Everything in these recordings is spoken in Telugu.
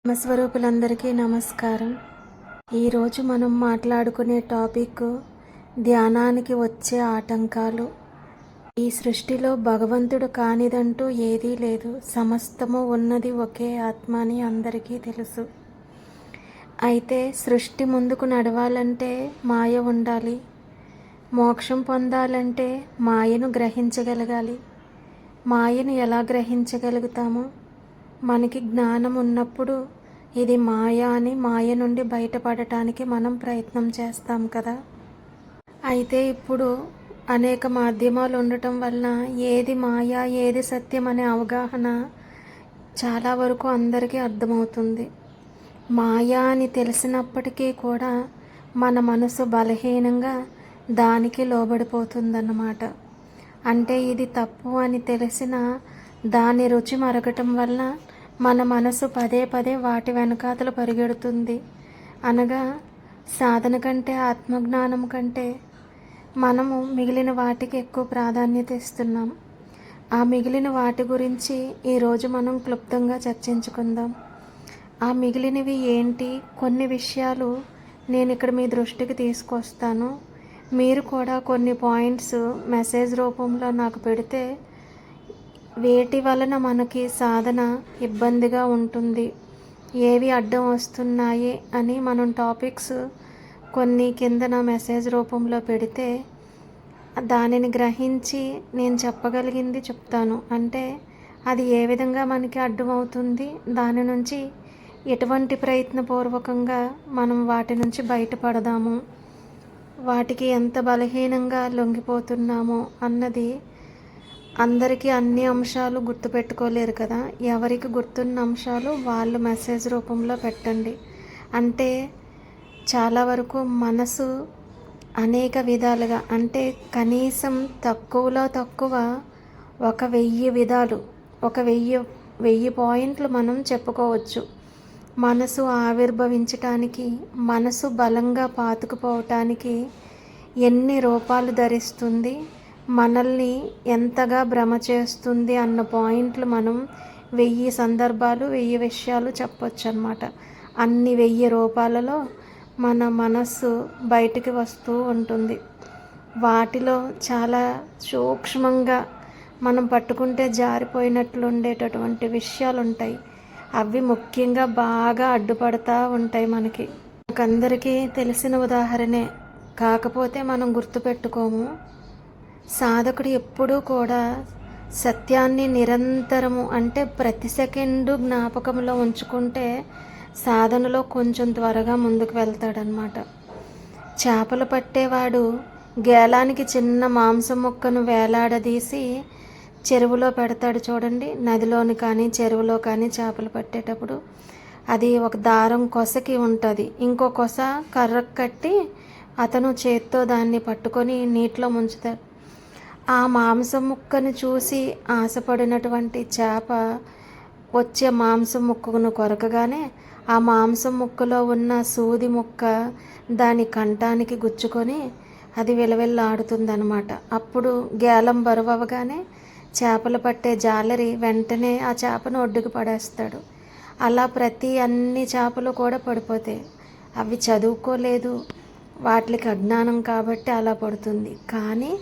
ఆత్మస్వరూపులందరికీ నమస్కారం. ఈరోజు మనం మాట్లాడుకునే టాపిక్ ధ్యానానికి వచ్చే ఆటంకాలు. ఈ సృష్టిలో భగవంతుడు కానిదంటూ ఏదీ లేదు. సమస్తము ఉన్నది ఒకే ఆత్మ అని అందరికీ తెలుసు. అయితే సృష్టి ముందుకు నడవాలంటే మాయ ఉండాలి. మోక్షం పొందాలంటే మాయను గ్రహించగలగాలి. మాయను ఎలా గ్రహించగలుగుతాము? మనకి జ్ఞానం ఉన్నప్పుడు ఇది మాయ అని మాయ నుండి బయటపడటానికి మనం ప్రయత్నం చేస్తాం కదా. అయితే ఇప్పుడు అనేక మాధ్యమాలు ఉండటం వలన ఏది మాయ ఏది సత్యం అనే అవగాహన చాలా వరకు అందరికీ అర్థమవుతుంది. మాయ అని తెలిసినప్పటికీ కూడా మన మనసు బలహీనంగా దానికి లోబడిపోతుందన్నమాట. అంటే ఇది తప్పు అని తెలిసిన దాని రుచి మరగటం వల్ల మన మనసు పదే పదే వాటి వెనకాతలు పరిగెడుతుంది. అనగా సాధన కంటే ఆత్మజ్ఞానం కంటే మనము మిగిలిన వాటికి ఎక్కువ ప్రాధాన్యత ఇస్తున్నాం. ఆ మిగిలిన వాటి గురించి ఈరోజు మనం క్లుప్తంగా చర్చించుకుందాం. ఆ మిగిలినవి ఏంటి? కొన్ని విషయాలు నేను ఇక్కడ మీ దృష్టికి తీసుకొస్తాను. మీరు కూడా కొన్ని పాయింట్స్ మెసేజ్ రూపంలో నాకు పెడితే వేటి వలన మనకి సాధన ఇబ్బందిగా ఉంటుంది, ఏవి అడ్డం వస్తున్నాయి అని మనం టాపిక్స్ కొన్ని కిందన మెసేజ్ రూపంలో పెడితే దానిని గ్రహించి నేను చెప్పగలిగింది చెప్తాను. అంటే అది ఏ విధంగా మనకి అడ్డమవుతుంది, దాని నుంచి ఎటువంటి ప్రయత్నపూర్వకంగా మనం వాటి నుంచి బయటపడదాము, వాటికి ఎంత బలహీనంగా లొంగిపోతున్నామో అన్నది. అందరికీ అన్ని అంశాలు గుర్తుపెట్టుకోలేరు కదా. ఎవరికి గుర్తున్న అంశాలు వాళ్ళు మెసేజ్ రూపంలో పెట్టండి. అంటే చాలా వరకు మనసు అనేక విధాలుగా, అంటే కనీసం తక్కువలో తక్కువ 1000 విధాలు, 1000 పాయింట్లు మనం చెప్పుకోవచ్చు. మనసు ఆవిర్భవించటానికి, మనసు బలంగా పాతుకుపోవటానికి ఎన్ని రూపాలు ధరిస్తుంది, మనల్ని ఎంతగా భ్రమ చేస్తుంది అన్న పాయింట్లు మనం 1000 సందర్భాలు 1000 విషయాలు చెప్పొచ్చు అన్నమాట. అన్ని 1000 రూపాలలో మన మనస్సు బయటికి వస్తూ ఉంటుంది. వాటిలో చాలా సూక్ష్మంగా మనం పట్టుకుంటే జారిపోయినట్లు ఉండేటటువంటి విషయాలు ఉంటాయి. అవి ముఖ్యంగా బాగా అడ్డుపడతా ఉంటాయి మనకి. మనకందరికీ తెలిసిన ఉదాహరణే, కాకపోతే మనం గుర్తుపెట్టుకోము. సాధకుడు ఎప్పుడూ కూడా సత్యాన్ని నిరంతరము, అంటే ప్రతి సెకండు జ్ఞాపకంలో ఉంచుకుంటే సాధనలో కొంచెం త్వరగా ముందుకు వెళ్తాడనమాట. చేపలు పట్టేవాడు గేలానికి చిన్న మాంసం ముక్కను వేలాడదీసి చెరువులో పెడతాడు చూడండి. నదిలోని కానీ చెరువులో కానీ చేపలు పట్టేటప్పుడు అది ఒక దారం కొసకి ఉంటుంది, ఇంకో కొస కర్రకు కట్టి అతను చేత్తో దాన్ని పట్టుకొని నీటిలో ముంచుతాడు. ఆ మాంసం ముక్కను చూసి ఆశపడినటువంటి చేప వచ్చే మాంసం ముక్కను కొరకగానే ఆ మాంసం ముక్కలో ఉన్న సూది ముక్క దాని కంఠానికి గుచ్చుకొని అది విలవిల్లాడుతుందన్నమాట. అప్పుడు గేలం బరువవగానే చేపలు పట్టే జాలరి వెంటనే ఆ చేపను ఒడ్డుకు పడేస్తాడు. అలా అన్ని చేపలు కూడా పడిపోతాయి. అవి చదువుకోలేదు, వాటికి అజ్ఞానం కాబట్టి అలా పడుతుంది. కానీ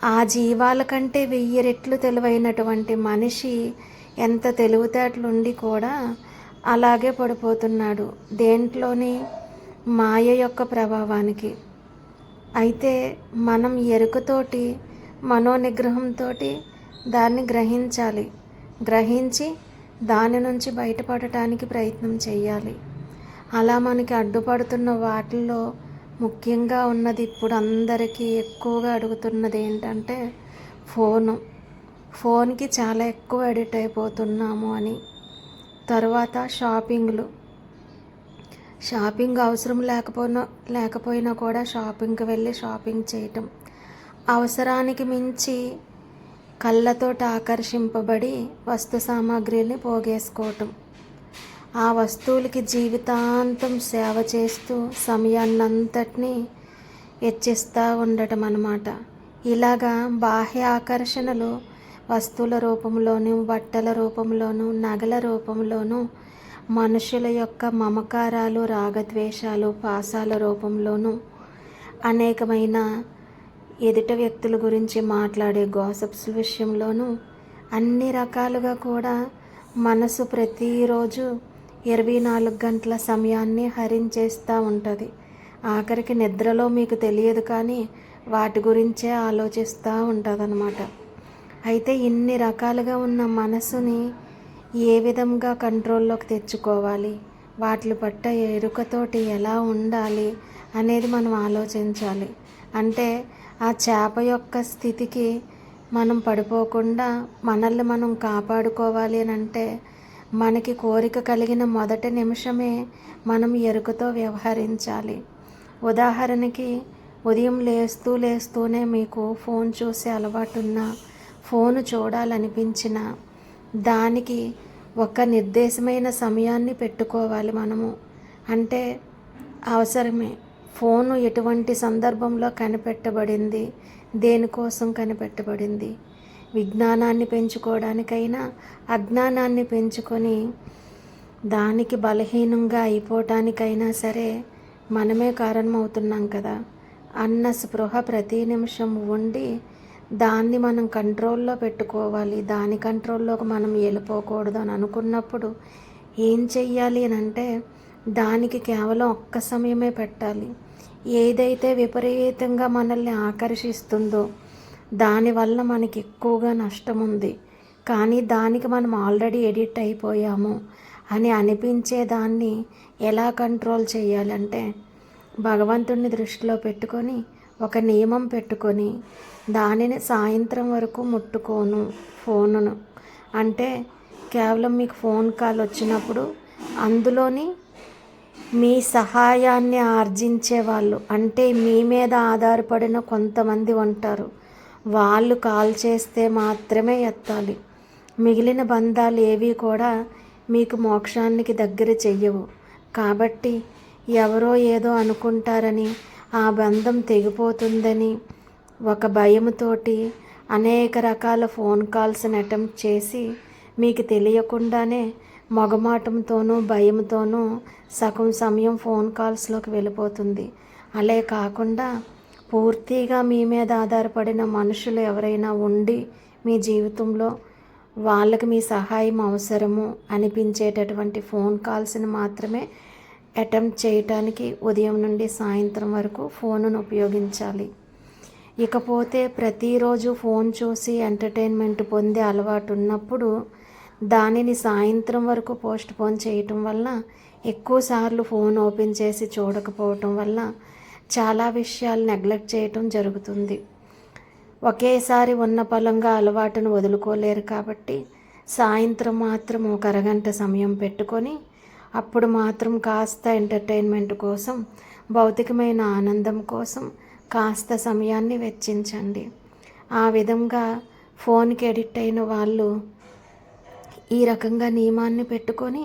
ఆ జీవాల కంటే 1000 రెట్లు తెలివైనటువంటి మనిషి ఎంత తెలివితేటలుండి కూడా అలాగే పడిపోతున్నాడు. దేంట్లోని? మాయ యొక్క ప్రభావానికి. అయితే మనం ఎరుకతోటి, మనోనిగ్రహంతో దాన్ని గ్రహించాలి. గ్రహించి దాని నుంచి బయటపడటానికి ప్రయత్నం చేయాలి. అలా మనకి అడ్డుపడుతున్న వాటిల్లో ముఖ్యంగా ఉన్నది, ఇప్పుడు అందరికీ ఎక్కువగా అడుగుతున్నది ఏంటంటే ఫోన్కి చాలా ఎక్కువ అడిక్ట్ అయిపోతున్నాము అని. తర్వాత షాపింగ్ అవసరం లేకపోయినా కూడా షాపింగ్కి వెళ్ళి షాపింగ్ చేయటం, అవసరానికి మించి కళ్ళతోటి ఆకర్షింపబడి వస్తు సామాగ్రిని పోగేసుకోవటం, ఆ వస్తువులకి జీవితాంతం సేవ చేస్తూ సమయాన్నంతటినీ వెచ్చిస్తూ ఉండటం అన్నమాట. ఇలాగా బాహ్య ఆకర్షణలు వస్తువుల రూపంలోనూ, బట్టల రూపంలోనూ, నగల రూపంలోనూ మనుషుల యొక్క మమకారాలు, రాగద్వేషాలు, పాసాల రూపంలోనూ అనేకమైన ఎదుట వ్యక్తుల గురించి మాట్లాడే గాసిప్స్ విషయంలోనూ అన్ని రకాలుగా కూడా మనసు ప్రతిరోజు 24 గంటల సమయాన్ని హరించేస్తూ ఉంటుంది. ఆఖరికి నిద్రలో మీకు తెలియదు కానీ వాటి గురించే ఆలోచిస్తూ ఉంటుంది. అయితే ఇన్ని రకాలుగా ఉన్న మనసుని ఏ విధంగా కంట్రోల్లోకి తెచ్చుకోవాలి, వాటి పట్ల ఎరుకతోటి ఎలా ఉండాలి అనేది మనం ఆలోచించాలి. అంటే ఆ చేప యొక్క స్థితికి మనం పడిపోకుండా మనల్ని మనం కాపాడుకోవాలి అని అంటే మనకి కోరిక కలిగిన మొదటి నిమిషమే మనం ఎరుకతో వ్యవహరించాలి. ఉదాహరణకి ఉదయం లేస్తూనే మీకు ఫోన్ చూసే అలవాటున్నా, ఫోను చూడాలనిపించిన దానికి ఒక నిర్దేశమైన సమయాన్ని పెట్టుకోవాలి మనము. అంటే అవసరమే. ఫోను ఎటువంటి సందర్భంలో కనిపెట్టబడింది, దేనికోసం కనిపెట్టబడింది? విజ్ఞానాన్ని పెంచుకోవడానికైనా, అజ్ఞానాన్ని పెంచుకొని దానికి బలహీనంగా అయిపోవటానికైనా సరే మనమే కారణమవుతున్నాం కదా అన్న స్పృహ ప్రతి నిమిషం ఉండి దాన్ని మనం కంట్రోల్లో పెట్టుకోవాలి. దాని కంట్రోల్లోకి మనం వెళ్ళిపోకూడదు అని అనుకున్నప్పుడు ఏం చెయ్యాలి అని అంటే దానికి కేవలం ఒక్క సమయమే పెట్టాలి. ఏదైతే విపరీతంగా మనల్ని ఆకర్షిస్తుందో దానివల్ల మనకి ఎక్కువగా నష్టం ఉంది, కానీ దానికి మనం ఆల్రెడీ ఎడిట్ అయిపోయాము అని అనిపించే దాన్ని ఎలా కంట్రోల్ చేయాలంటే భగవంతుడిని దృష్టిలో పెట్టుకొని ఒక నియమం పెట్టుకొని దానిని సాయంత్రం వరకు ముట్టుకోను ఫోనును. అంటే కేవలం మీకు ఫోన్ కాల్ వచ్చినప్పుడు అందులోని మీ సహాయాన్ని ఆర్జించే వాళ్ళు, అంటే మీ మీద ఆధారపడిన కొంతమంది ఉంటారు, వాళ్ళు కాల్ చేస్తే మాత్రమే ఎత్తాలి. మిగిలిన బంధాలు ఏవి కూడా మీకు మోక్షానికి దగ్గర చెయ్యవు. కాబట్టి ఎవరో ఏదో అనుకుంటారని, ఆ బంధం తెగిపోతుందని ఒక భయంతోటి అనేక రకాల ఫోన్ కాల్స్ని అటెంప్ట్ చేసి మీకు తెలియకుండానే మొగమాటంతోనూ భయంతోనూ సగం సమయం ఫోన్ కాల్స్లోకి వెళ్ళిపోతుంది. అలే కాకుండా పూర్తిగా మీ మీద ఆధారపడిన మనుషులు ఎవరైనా ఉండి మీ జీవితంలో వాళ్ళకి మీ సహాయం అవసరము అనిపించేటటువంటి ఫోన్ కాల్స్ని మాత్రమే అటెంప్ట్ చేయటానికి ఉదయం నుండి సాయంత్రం వరకు ఫోనును ఉపయోగించాలి. ఇకపోతే ప్రతిరోజు ఫోన్ చూసి ఎంటర్టైన్మెంట్ పొందే అలవాటు ఉన్నప్పుడు దానిని సాయంత్రం వరకు పోస్ట్ పోన్ చేయటం వల్ల, ఎక్కువసార్లు ఫోన్ ఓపెన్ చేసి చూడకపోవటం వల్ల చాలా విషయాలు నెగ్లెక్ట్ చేయటం జరుగుతుంది. ఒకేసారి ఉన్న పలంగా అలవాటును వదులుకోలేరు కాబట్టి సాయంత్రం మాత్రం ఒక అరగంట సమయం పెట్టుకొని అప్పుడు మాత్రం కాస్త ఎంటర్టైన్మెంట్ కోసం, భౌతికమైన ఆనందం కోసం కాస్త సమయాన్ని వెచ్చించండి. ఆ విధంగా ఫోన్కి ఎడిక్ట్ అయిన వాళ్ళు ఈ రకంగా నియమాన్ని పెట్టుకొని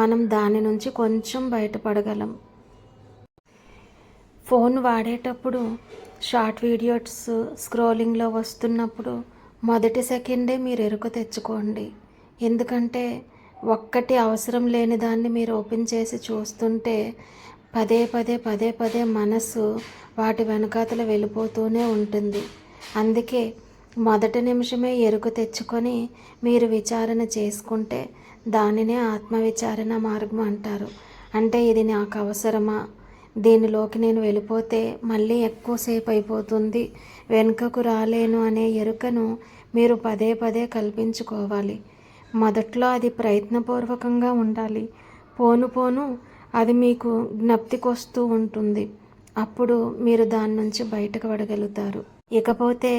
మనం దాని నుంచి కొంచెం బయటపడగలం. ఫోన్ వాడేటప్పుడు షార్ట్ వీడియోస్ స్క్రోలింగ్లో వస్తున్నప్పుడు మొదటి సెకండే మీరు ఎరుక తెచ్చుకోండి. ఎందుకంటే ఒక్కటి అవసరం లేని దాన్ని మీరు ఓపెన్ చేసి చూస్తుంటే పదే పదే మనసు వాటి వెనకాతల వెళ్ళిపోతూనే ఉంటుంది. అందుకే మొదటి నిమిషమే ఎరుక తెచ్చుకొని మీరు విచారణ చేసుకుంటే దానినే ఆత్మవిచారణ మార్గం అంటారు. అంటే ఇది నాకు అవసరమా, దీనిలోకి నేను వెళ్ళిపోతే మళ్ళీ ఎక్కువసేపు అయిపోతుంది, వెనుకకు రాలేను అనే ఎరుకను మీరు పదే కల్పించుకోవాలి. మొదట్లో అది ప్రయత్నపూర్వకంగా ఉండాలి. పోను అది మీకు జ్ఞప్తికొస్తూ ఉంటుంది. అప్పుడు మీరు దాని నుంచి బయటకు పడగలుగుతారు. ఇకపోతే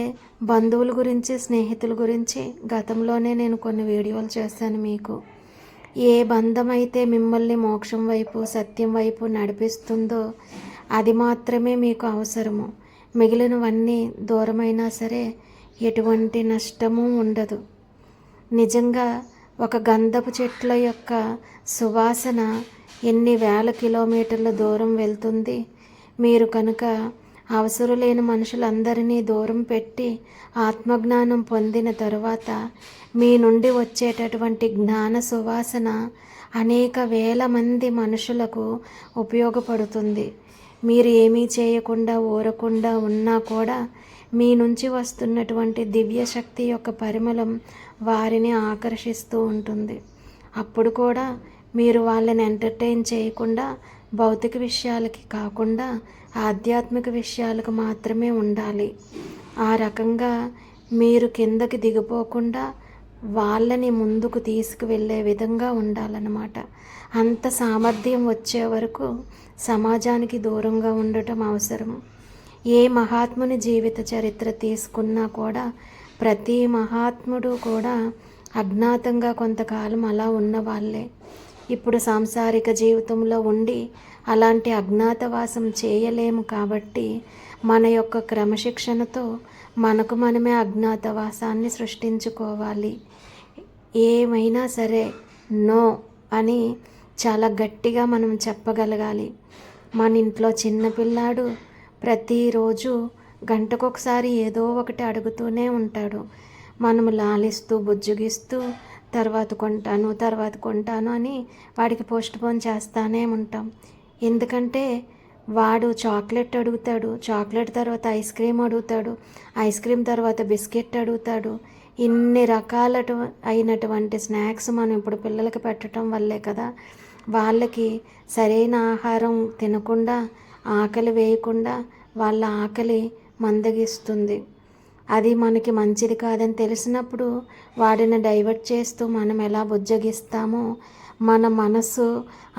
బంధువుల గురించి, స్నేహితుల గురించి గతంలోనే నేను కొన్ని వీడియోలు చేశాను మీకు. ఏ బంధం అయితే మిమ్మల్ని మోక్షం వైపు, సత్యం వైపు నడిపిస్తుందో అది మాత్రమే మీకు అవసరము. మిగిలినవన్నీ దూరమైనా సరే ఎటువంటి నష్టము ఉండదు. నిజంగా ఒక గంధపు చెట్ల యొక్క సువాసన ఎన్ని వేల కిలోమీటర్ల దూరం వెళ్తుంది. మీరు కనుక అవసరం లేని మనుషులందరినీ దూరం పెట్టి ఆత్మజ్ఞానం పొందిన తరువాత మీ నుండి వచ్చేటటువంటి జ్ఞాన సువాసన అనేక వేల మంది మనుషులకు ఉపయోగపడుతుంది. మీరు ఏమీ చేయకుండా ఊరకుండా ఉన్నా కూడా మీ నుంచి వస్తున్నటువంటి దివ్యశక్తి యొక్క పరిమళం వారిని ఆకర్షిస్తూ ఉంటుంది. అప్పుడు కూడా మీరు వాళ్ళని ఎంటర్టైన్ చేయకుండా భౌతిక విషయాలకి కాకుండా ఆధ్యాత్మిక విషయాలకు మాత్రమే ఉండాలి. ఆ రకంగా మీరు కిందకి దిగిపోకుండా వాళ్ళని ముందుకు తీసుకువెళ్ళే విధంగా ఉండాలన్నమాట. అంత సామర్థ్యం వచ్చే వరకు సమాజానికి దూరంగా ఉండటం అవసరం. ఏ మహాత్ముని జీవిత చరిత్ర తీసుకున్నా కూడా ప్రతి మహాత్ముడు కూడా అజ్ఞాతంగా కొంతకాలం అలా ఉన్న వాళ్ళే. ఇప్పుడు సాంసారిక జీవితంలో ఉండి అలాంటి అజ్ఞాతవాసం చేయలేము కాబట్టి మన యొక్క క్రమశిక్షణతో మనకు మనమే అజ్ఞాతవాసాన్ని సృష్టించుకోవాలి. ఏమైనా సరే నో అని చాలా గట్టిగా మనం చెప్పగలగాలి. మన ఇంట్లో చిన్నపిల్లాడు ప్రతిరోజు గంటకొకసారి ఏదో ఒకటి అడుగుతూనే ఉంటాడు. మనము లాలిస్తూ బుజ్జగిస్తూ తర్వాత కొంటాను అని వాడికి పోస్ట్పోన్ చేస్తానే ఉంటాం. ఎందుకంటే వాడు చాక్లెట్ అడుగుతాడు, చాక్లెట్ తర్వాత ఐస్ క్రీమ్ అడుగుతాడు, ఐస్ క్రీమ్ తర్వాత బిస్కెట్ అడుగుతాడు. ఇన్ని రకాల అయినటువంటి స్నాక్స్ మనం ఇప్పుడు పిల్లలకి పెట్టడం వల్లే కదా వాళ్ళకి సరైన ఆహారం తినకుండా ఆకలి వేయకుండా వాళ్ళ ఆకలి మందగిస్తుంది. అది మనకి మంచిది కాదని తెలిసినప్పుడు వాడిని డైవర్ట్ చేస్తూ మనం ఎలా బుజ్జగిస్తామో మన మనసు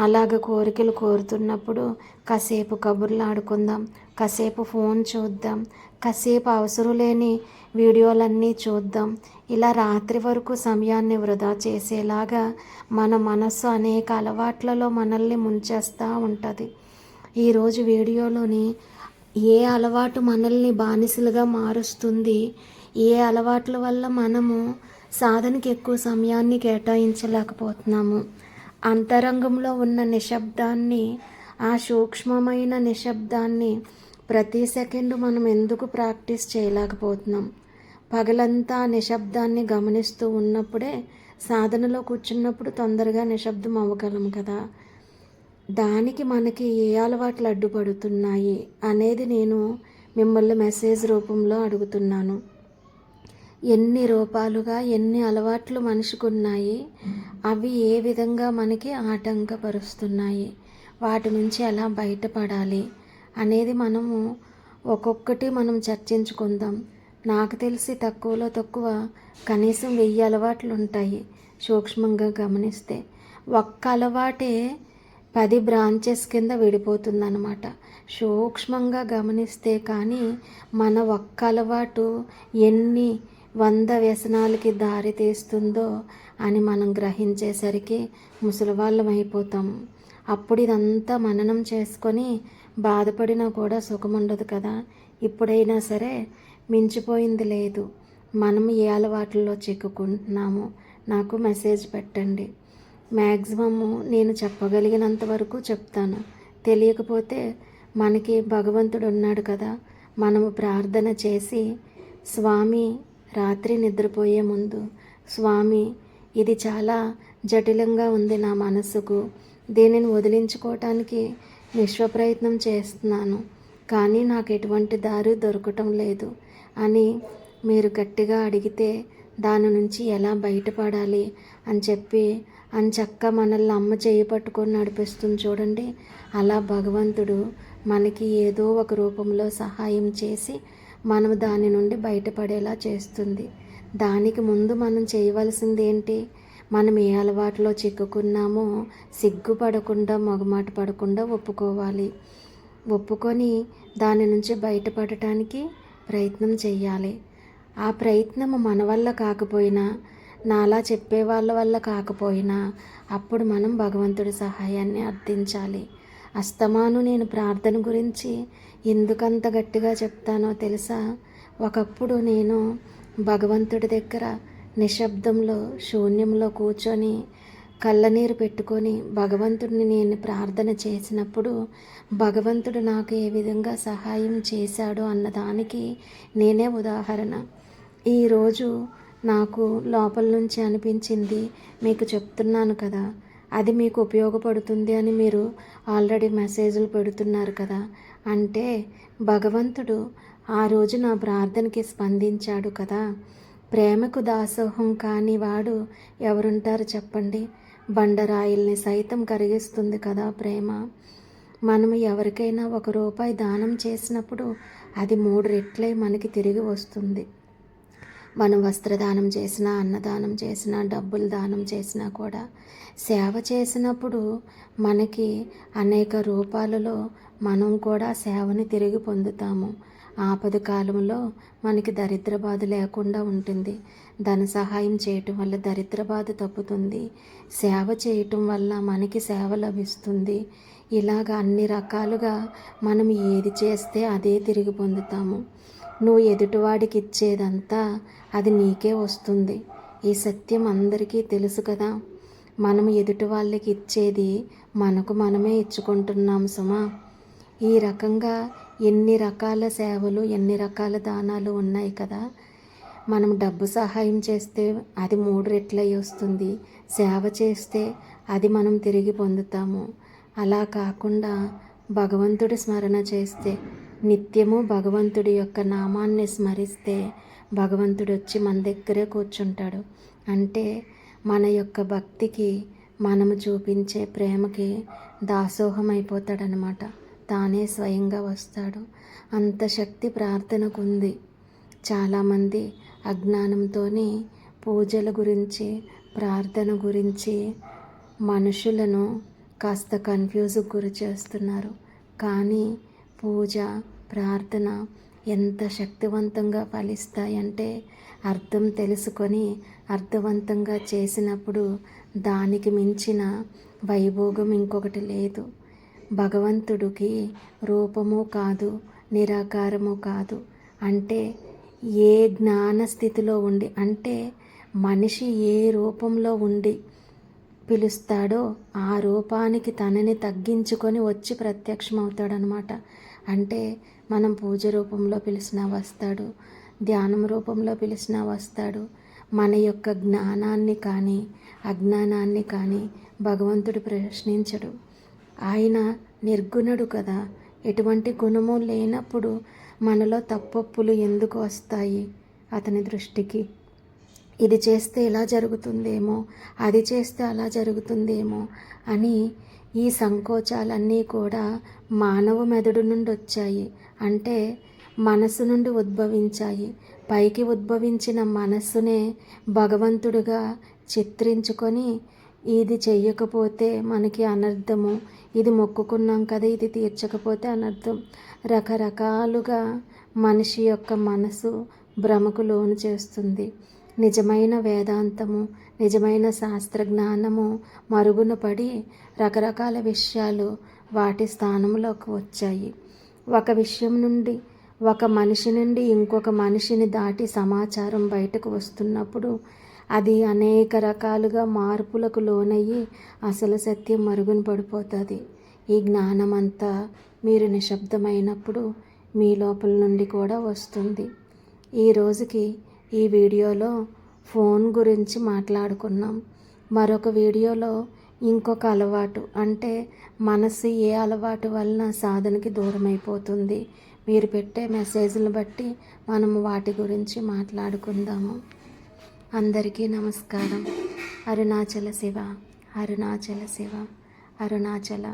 అలాగ కోరికలు కోరుతున్నప్పుడు కాసేపు కబుర్లు ఆడుకుందాం, కాసేపు ఫోన్ చూద్దాం, కాసేపు అవసరం లేని వీడియోలన్నీ చూద్దాం. ఇలా రాత్రి వరకు సమయాన్ని వృధా చేసేలాగా మన మనస్సు అనేక అలవాట్లలో మనల్ని ముంచేస్తూ ఉంటుంది. ఈరోజు వీడియోలోని ఏ అలవాటు మనల్ని బానిసలుగా మారుస్తుంది, ఏ అలవాట్ల వల్ల మనము సాధనకి ఎక్కువ సమయాన్ని కేటాయించలేకపోతున్నాము, అంతరంగంలో ఉన్న నిశ్శబ్దాన్ని, ఆ సూక్ష్మమైన నిశ్శబ్దాన్ని ప్రతి సెకండు మనం ఎందుకు ప్రాక్టీస్ చేయలేకపోతున్నాం. పగలంతా నిశ్శబ్దాన్ని గమనిస్తూ ఉన్నప్పుడే సాధనలో కూర్చున్నప్పుడు తొందరగా నిశ్శబ్దం అవ్వగలం కదా. దానికి మనకి ఏ అలవాట్లు అడ్డుపడుతున్నాయి అనేది నేను మిమ్మల్ని మెసేజ్ రూపంలో అడుగుతున్నాను. ఎన్ని రూపాలుగా ఎన్ని అలవాట్లు మనిషికి ఉన్నాయి, అవి ఏ విధంగా మనకి ఆటంకపరుస్తున్నాయి, వాటి నుంచి ఎలా బయటపడాలి అనేది మనము ఒక్కొక్కటి మనం చర్చించుకుందాం. నాకు తెలిసి తక్కువలో తక్కువ కనీసం 1000 అలవాట్లు ఉంటాయి. సూక్ష్మంగా గమనిస్తే ఒక్క అలవాటే 10 బ్రాంచెస్ కింద విడిపోతుందన్నమాట. సూక్ష్మంగా గమనిస్తే కానీ మన ఒక్క అలవాటు ఎన్ని 100 వ్యసనాలకి దారి తీస్తుందో అని మనం గ్రహించేసరికి ముసలివాళ్ళం అయిపోతాం. అప్పుడు ఇదంతా మననం చేసుకొని బాధపడినా కూడా సుఖం ఉండదు కదా. ఇప్పుడైనా సరే మించిపోయింది లేదు. మనం ఏ అలవాట్లలో చిక్కుకుంటున్నామో నాకు మెసేజ్ పెట్టండి. మ్యాక్సిమము నేను చెప్పగలిగినంత వరకు చెప్తాను. తెలియకపోతే మనకి భగవంతుడు ఉన్నాడు కదా, మనము ప్రార్థన చేసి స్వామి రాత్రి నిద్రపోయే ముందు, స్వామి ఇది చాలా జటిలంగా ఉంది నా మనసుకు, దీనిని వదిలించుకోవటానికి విశ్వప్రయత్నం చేస్తున్నాను కానీ నాకు ఎటువంటి దారి దొరకటం లేదు అని మీరు గట్టిగా అడిగితే దాని నుంచి ఎలా బయటపడాలి అని చెప్పి అంచక్క మనల్ని అమ్మ చేయి పట్టుకొని నడిపిస్తుంది చూడండి. అలా భగవంతుడు మనకి ఏదో ఒక రూపంలో సహాయం చేసి మనం దాని నుండి బయటపడేలా చేస్తుంది. దానికి ముందు మనం చేయవలసింది ఏంటి? మనం ఏ అలవాటులో చిక్కుకున్నామో సిగ్గుపడకుండా మొగమాట పడకుండా ఒప్పుకోవాలి. ఒప్పుకొని దాని నుంచి బయటపడటానికి ప్రయత్నం చేయాలి. ఆ ప్రయత్నం మన వల్ల కాకపోయినా, నాలా చెప్పే వాళ్ళ వల్ల కాకపోయినా అప్పుడు మనం భగవంతుడి సహాయాన్ని అర్థించాలి. అస్తమాను నేను ప్రార్థన గురించి ఎందుకంత గట్టిగా చెప్తానో తెలుసా? ఒకప్పుడు నేను భగవంతుడి దగ్గర నిశ్శబ్దంలో శూన్యంలో కూర్చొని కళ్ళనీరు పెట్టుకొని భగవంతుడిని నేను ప్రార్థన చేసినప్పుడు భగవంతుడు నాకు ఏ విధంగా సహాయం చేశాడో అన్నదానికి నేనే ఉదాహరణ. ఈరోజు నాకు లోపల నుంచి అనిపించింది మీకు చెప్తున్నాను కదా, అది మీకు ఉపయోగపడుతుంది అని మీరు ఆల్రెడీ మెసేజ్లు పెడుతున్నారు కదా. అంటే భగవంతుడు ఆ రోజు నా ప్రార్థనకి స్పందించాడు కదా. ప్రేమకు దాసోహం కాని వాడు ఎవరుంటారు చెప్పండి. బండరాయిల్ని సైతం కరిగిస్తుంది కదా ప్రేమ. మనము ఎవరికైనా ₹1 దానం చేసినప్పుడు అది 3 రెట్లే మనకి తిరిగి వస్తుంది. మనం వస్త్రదానం చేసినా, అన్నదానం చేసినా, డబ్బులు దానం చేసినా కూడా సేవ చేసినప్పుడు మనకి అనేక రూపాలలో మనం కూడా సేవని తిరిగి పొందుతాము. ఆపద కాలంలో మనకి దరిద్ర బాధ లేకుండా ఉంటుంది. ధన సహాయం చేయటం వల్ల దరిద్ర బాధ తప్పుతుంది. సేవ చేయటం వల్ల మనకి సేవ లభిస్తుంది. ఇలాగ అన్ని రకాలుగా మనం ఏది చేస్తే అదే తిరిగి పొందుతాము. నువ్వు ఎదుటివాడికి ఇచ్చేదంతా అది నీకే వస్తుంది. ఈ సత్యం అందరికీ తెలుసు కదా. మనం ఎదుటి వాళ్ళకి ఇచ్చేది మనకు మనమే ఇచ్చుకుంటున్నాం సుమా. ఈ రకంగా ఎన్ని రకాల సేవలు, ఎన్ని రకాల దానాలు ఉన్నాయి కదా. మనం డబ్బు సహాయం చేస్తే అది 3 రెట్లై వస్తుంది. సేవ చేస్తే అది మనం తిరిగి పొందుతాము. అలా కాకుండా భగవంతుడి స్మరణ చేస్తే, నిత్యము భగవంతుడి యొక్క నామాన్ని స్మరిస్తే భగవంతుడు వచ్చి మన దగ్గరే కూర్చుంటాడు. అంటే మన యొక్క భక్తికి, మనము చూపించే ప్రేమకి దాసోహం అయిపోతాడనమాట. తానే స్వయంగా వస్తాడు. అంత శక్తి ప్రార్థనకు ఉంది. చాలామంది అజ్ఞానంతో పూజల గురించి, ప్రార్థన గురించి మనుషులను కాస్త కన్ఫ్యూజ్కి గురి చేస్తున్నారు. కానీ పూజ, ప్రార్థన ఎంత శక్తివంతంగా ఫలిస్తాయంటే అర్థం తెలుసుకొని అర్థవంతంగా చేసినప్పుడు దానికి మించిన వైభోగం ఇంకొకటి లేదు. భగవంతుడికి రూపము కాదు, నిరాకారము కాదు. అంటే ఏ జ్ఞాన స్థితిలో ఉండి, అంటే మనిషి ఏ రూపంలో ఉండి పిలుస్తాడో ఆ రూపానికి తనని తగ్గించుకొని వచ్చి ప్రత్యక్షమవుతాడనమాట. అంటే మనం పూజ రూపంలో పిలిచినా వస్తాడు, ధ్యానం రూపంలో పిలిచినా వస్తాడు. మన యొక్క జ్ఞానాన్ని కానీ అజ్ఞానాన్ని కానీ భగవంతుడు ప్రశ్నించడు. ఆయన నిర్గుణుడు కదా. ఎటువంటి గుణము లేనప్పుడు మనలో తప్పొప్పులు ఎందుకు వస్తాయి అతని దృష్టికి? ఇది చేస్తే ఇలా జరుగుతుందేమో, అది చేస్తే అలా జరుగుతుందేమో అని ఈ సంకోచాలన్నీ కూడా మానవ మెదడు నుండి వచ్చాయి. అంటే మనసు నుండి ఉద్భవించాయి. పైకి ఉద్భవించిన మనస్సునే భగవంతుడిగా చిత్రించుకొని ఇది చెయ్యకపోతే మనకి అనర్థము, ఇది మొక్కుకున్నాం కదా ఇది తీర్చకపోతే అనర్థం, రకరకాలుగా మనిషి యొక్క మనసు భ్రమకు లోను చేస్తుంది. నిజమైన వేదాంతము, నిజమైన శాస్త్రజ్ఞానము మరుగున పడి రకరకాల విషయాలు వాటి స్థానంలోకి వచ్చాయి. ఒక విషయం నుండి, ఒక మనిషి నుండి ఇంకొక మనిషిని దాటి సమాచారం బయటకు వస్తున్నప్పుడు అది అనేక రకాలుగా మార్పులకు లోనయ్యి అసలు సత్యం మరుగున పడిపోతుంది. ఈ జ్ఞానమంతా మీరు నిశ్శబ్దమైనప్పుడు మీ లోపల నుండి కూడా వస్తుంది. ఈ రోజుకి ఈ వీడియోలో ఫోన్ గురించి మాట్లాడుకున్నాం. మరొక వీడియోలో ఇంకొక అలవాటు, అంటే మనసు ఏ అలవాటు వలన సాధనకి దూరం అయిపోతుంది, మీరు పెట్టే మెసేజ్లను బట్టి మనము వాటి గురించి మాట్లాడుకుందాము. అందరికీ నమస్కారం. అరుణాచల శివ, అరుణాచల శివ, అరుణాచల.